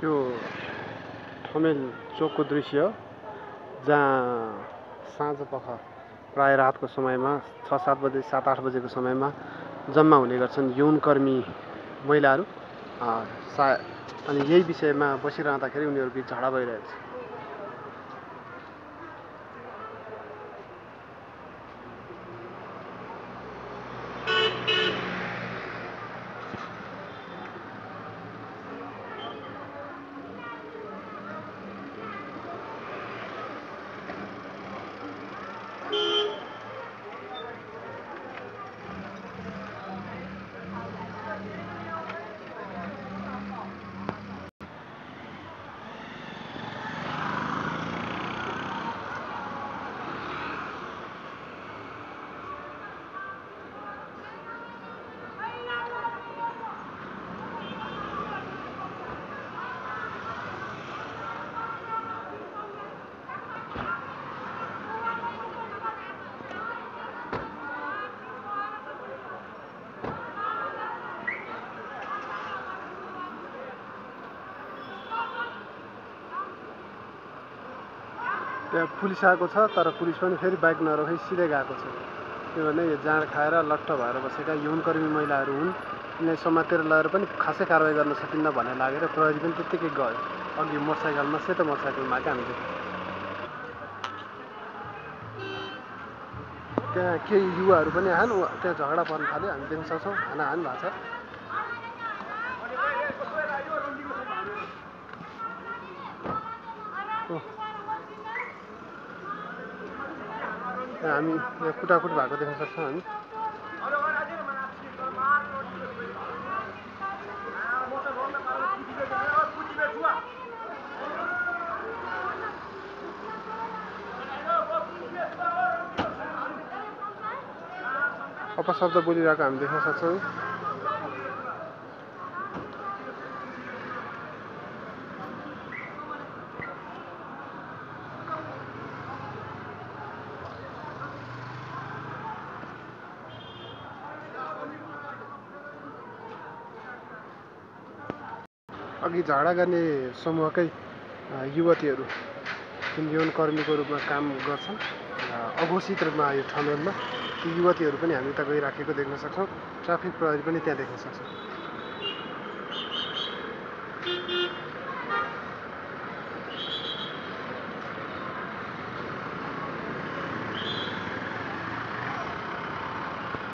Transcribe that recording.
यो ठमेल चोकको दृश्य हो, जहाँ साँझपख प्राय रातको समयमा 6-7 बजे 7-8 बजेको समयमा जम्मा हुने गर्छन् यौनकर्मी महिलाहरू। अनि यही विषयमा बसिरहँदाखेरि उनीहरू बीच झगडा भइरहेको छ। त्यहाँ पुलिस आएको छ, तर पुलिस पनि फेरि बाइक नरोकी सिधै गएको छ। किनभने यो जाँड खाएर लट्ठ भएर बसेका यौनकर्मी महिलाहरू हुन्। यिनलाई समातेर लगेर पनि खासै कारवाही गर्न सकिन्न भन्ने लागेर प्रहरी पनि त्यत्तिकै गयो। अघि मोटरसाइकलमा, सेतो मोटरसाइकलमा आएको हामी देख्यौँ। त्यहाँ केही युवाहरू पनि आएन, त्यहाँ झगडा पर्न थाल्यो। हामी देख्न सक्छौँ हानाहान भएको छ। हामी यहाँ कुटाकुट भएको देख्न सक्छौँ हामी। अपशब्द बोलिरहेको हामी देख्न सक्छौँ। अघि झगडा गर्ने समूहकै युवतीहरू जुन यौनकर्मीको रूपमा काम गर्छन्, अघोषित रूपमा यो ठमेलमा ती युवतीहरू पनि हामी उता गइराखेको देख्न सक्छौँ। ट्राफिक प्रहरी पनि त्यहाँ देख्न सक्छौँ।